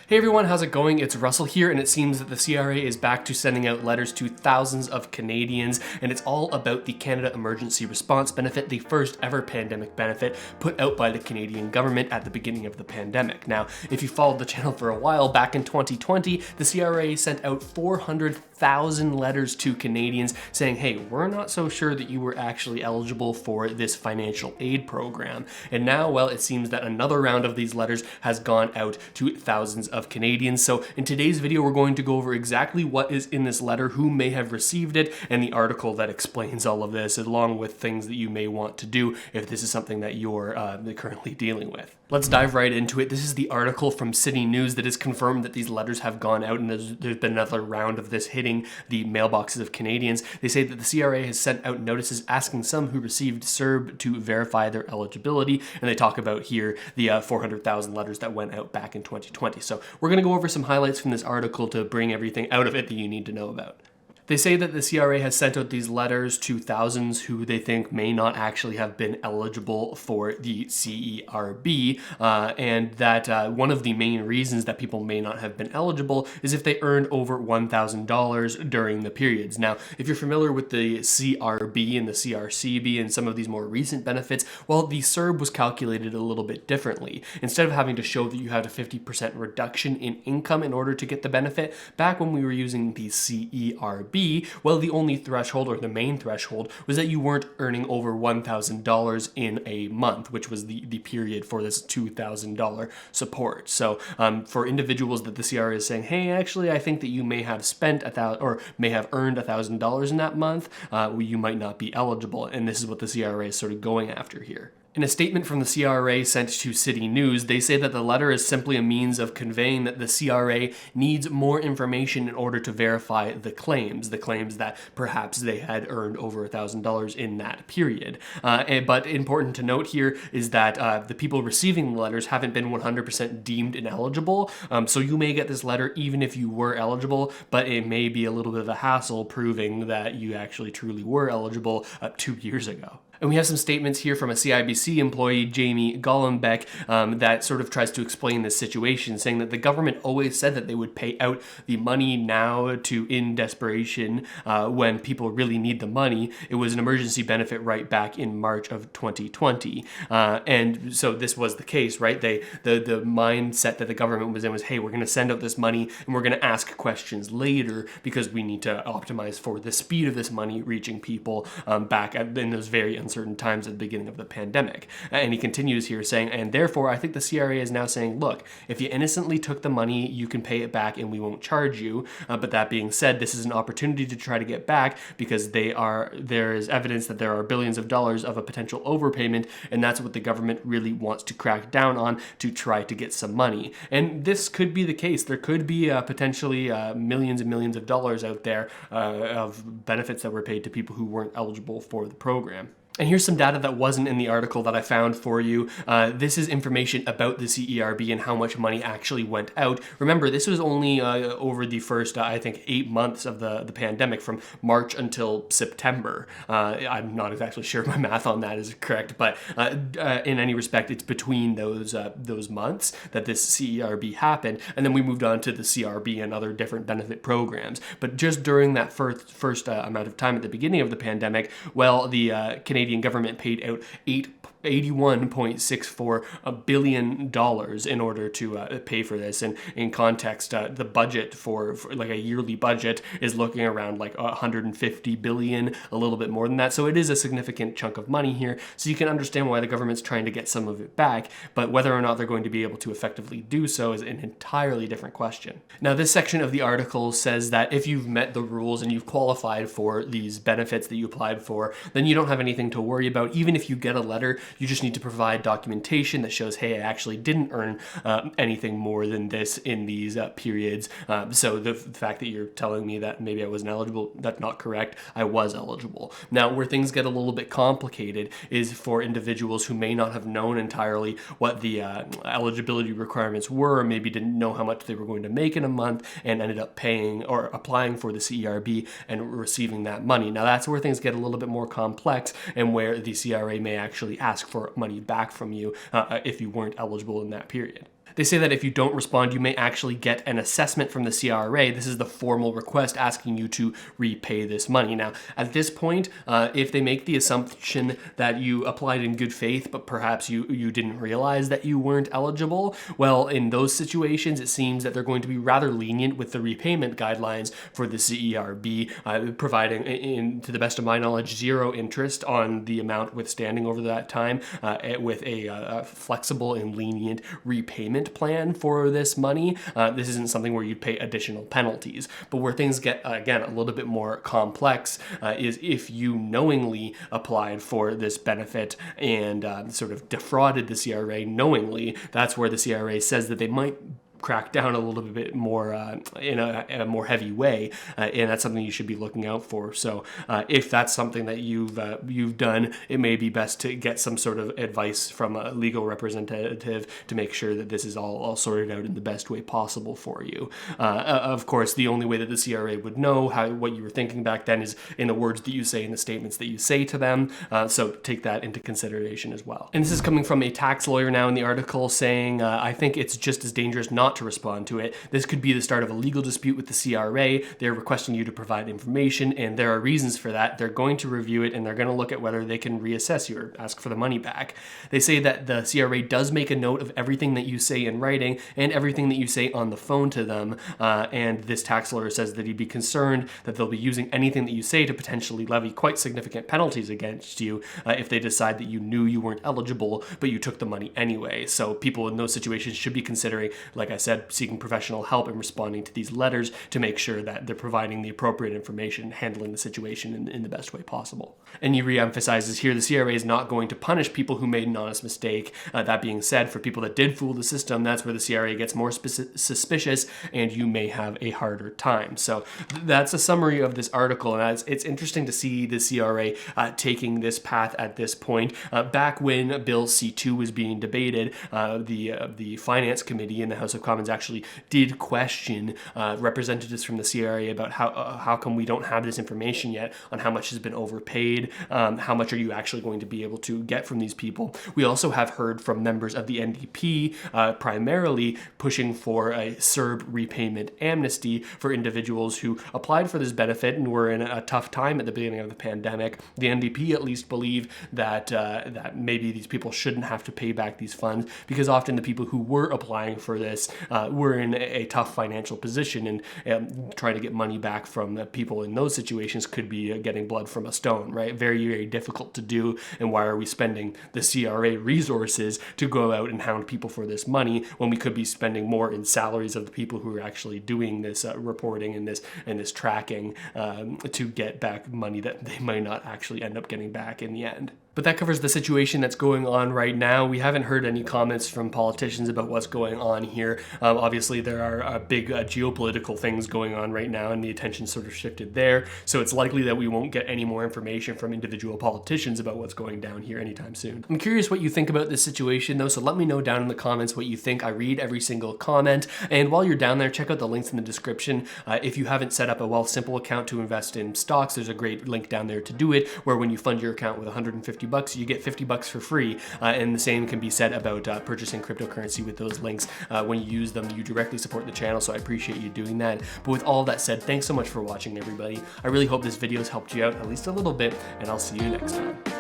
Hey everyone, how's it going? It's Russell here, and it seems that the CRA is back to sending out letters to thousands of Canadians, and it's all about the Canada Emergency Response Benefit, the first ever pandemic benefit put out by the Canadian government at the beginning of the pandemic. Now, if you followed the channel for a while, back in 2020, the CRA sent out 400,000 letters to Canadians saying, hey, we're not so sure that you were actually eligible for this financial aid program. And now, well, it seems that another round of these letters has gone out to thousands of Canadians. So in today's video, we're going to go over exactly what is in this letter, who may have received it, and the article that explains all of this, along with things that you may want to do if this is something that you're currently dealing with. Let's dive right into it. This is the article from City News that has confirmed that these letters have gone out, and there's been another round of this hitting the mailboxes of Canadians. They say that the CRA has sent out notices asking some who received CERB to verify their eligibility, and they talk about here the 400,000 letters that went out back in 2020. So we're going to go over some highlights from this article to bring everything out of it that you need to know about. They say that the CRA has sent out these letters to thousands who they think may not actually have been eligible for the CERB, and that one of the main reasons that people may not have been eligible is if they earned over $1,000 during the periods. Now, if you're familiar with the CRB and the CRCB and some of these more recent benefits, well, the CERB was calculated a little bit differently. Instead of having to show that you had a 50% reduction in income in order to get the benefit, back when we were using the CERB, well, the only threshold, or the main threshold, was that you weren't earning over $1,000 in a month, which was the period for this $2,000 support. So for individuals that the CRA is saying, hey, actually, I think that you may have spent or may have earned $1,000 in that month, you might not be eligible. And this is what the CRA is sort of going after here. In a statement from the CRA sent to City News, they say that the letter is simply a means of conveying that the CRA needs more information in order to verify the claims that perhaps they had earned over $1,000 in that period. But important to note here is that the people receiving the letters haven't been 100% deemed ineligible, so you may get this letter even if you were eligible, but it may be a little bit of a hassle proving that you actually truly were eligible 2 years ago. And we have some statements here from a CIBC employee, Jamie Gollenbeck, that sort of tries to explain this situation, saying that the government always said that they would pay out the money now to in desperation when people really need the money. It was an emergency benefit right back in March of 2020. And so this was the case, right? The mindset that the government was in was, hey, we're going to send out this money and we're going to ask questions later because we need to optimize for the speed of this money reaching people back in those very uncertain times at the beginning of the pandemic. And he continues here saying, and therefore I think the CRA is now saying, look, if you innocently took the money, you can pay it back and we won't charge you. But that being said, this is an opportunity to try to get back because there is evidence that there are billions of dollars of a potential overpayment, and that's what the government really wants to crack down on to try to get some money. And this could be the case. There could be potentially millions and millions of dollars out there of benefits that were paid to people who weren't eligible for the program. And here's some data that wasn't in the article that I found for you. This is information about the CERB and how much money actually went out. Remember, this was only over the first, I think, 8 months of the pandemic, from March until September. I'm not exactly sure if my math on that is correct, but in any respect, it's between those months that this CERB happened. And then we moved on to the CRB and other different benefit programs. But just during that first amount of time at the beginning of the pandemic, well, the Canadian government paid out $81.64 billion in order to pay for this. And in context, the budget for like a yearly budget is looking around like $150 billion, a little bit more than that. So it is a significant chunk of money here. So you can understand why the government's trying to get some of it back, but whether or not they're going to be able to effectively do so is an entirely different question. Now, this section of the article says that if you've met the rules and you've qualified for these benefits that you applied for, then you don't have anything to worry about. Even if you get a letter, you just need to provide documentation that shows, hey, I actually didn't earn anything more than this in these periods. So the fact that you're telling me that maybe I wasn't eligible, that's not correct. I was eligible. Now, where things get a little bit complicated is for individuals who may not have known entirely what the eligibility requirements were, or maybe didn't know how much they were going to make in a month and ended up paying or applying for the CERB and receiving that money. Now, that's where things get a little bit more complex and where the CRA may actually ask for money back from you if you weren't eligible in that period. They say that if you don't respond, you may actually get an assessment from the CRA. This is the formal request asking you to repay this money. Now, at this point, if they make the assumption that you applied in good faith, but perhaps you didn't realize that you weren't eligible, well, in those situations, it seems that they're going to be rather lenient with the repayment guidelines for the CERB, providing, to the best of my knowledge, zero interest on the amount withstanding over that time, with a flexible and lenient repayment plan for this money. This isn't something where you'd pay additional penalties. But where things get, again, a little bit more complex is if you knowingly applied for this benefit and sort of defrauded the CRA knowingly. That's where the CRA says that they might crack down a little bit more in a more heavy way, and that's something you should be looking out for. So if that's something that you've done, it may be best to get some sort of advice from a legal representative to make sure that this is all sorted out in the best way possible for you. Of course, the only way that the CRA would know what you were thinking back then is in the words that you say in the statements that you say to them, so take that into consideration as well. And this is coming from a tax lawyer now in the article saying, I think it's just as dangerous not to respond to it. This could be the start of a legal dispute with the CRA. They're requesting you to provide information, and there are reasons for that. They're going to review it, and they're going to look at whether they can reassess you or ask for the money back. They say that the CRA does make a note of everything that you say in writing and everything that you say on the phone to them, and this tax lawyer says that he'd be concerned that they'll be using anything that you say to potentially levy quite significant penalties against you if they decide that you knew you weren't eligible, but you took the money anyway. So people in those situations should be considering, like I said, seeking professional help and responding to these letters to make sure that they're providing the appropriate information, handling the situation in the best way possible. And he re-emphasizes here the CRA is not going to punish people who made an honest mistake. That being said, for people that did fool the system, that's where the CRA gets more suspicious and you may have a harder time. So that's a summary of this article, and it's interesting to see the CRA taking this path at this point. Back when Bill C-2 was being debated, the Finance Committee in the House of Commons actually did question representatives from the CRA about how come we don't have this information yet on how much has been overpaid, how much are you actually going to be able to get from these people. We also have heard from members of the NDP primarily pushing for a CERB repayment amnesty for individuals who applied for this benefit and were in a tough time at the beginning of the pandemic. The NDP at least believe that maybe these people shouldn't have to pay back these funds because often the people who were applying for this were in a tough financial position, and trying to get money back from the people in those situations could be getting blood from a stone, right? Very, very difficult to do. And why are we spending the CRA resources to go out and hound people for this money when we could be spending more in salaries of the people who are actually doing this reporting and this tracking to get back money that they might not actually end up getting back in the end. But that covers the situation that's going on right now. We haven't heard any comments from politicians about what's going on here. Obviously, there are big geopolitical things going on right now, and the attention sort of shifted there. So it's likely that we won't get any more information from individual politicians about what's going down here anytime soon. I'm curious what you think about this situation, though, so let me know down in the comments what you think. I read every single comment. And while you're down there, check out the links in the description. If you haven't set up a Wealthsimple account to invest in stocks, there's a great link down there to do it, where when you fund your account with $150, you get $50 for free, and the same can be said about purchasing cryptocurrency with those links. When you use them, you directly support the channel, so I appreciate you doing that. But with all that said, thanks so much for watching, everybody. I really hope this video has helped you out at least a little bit, and I'll see you next time.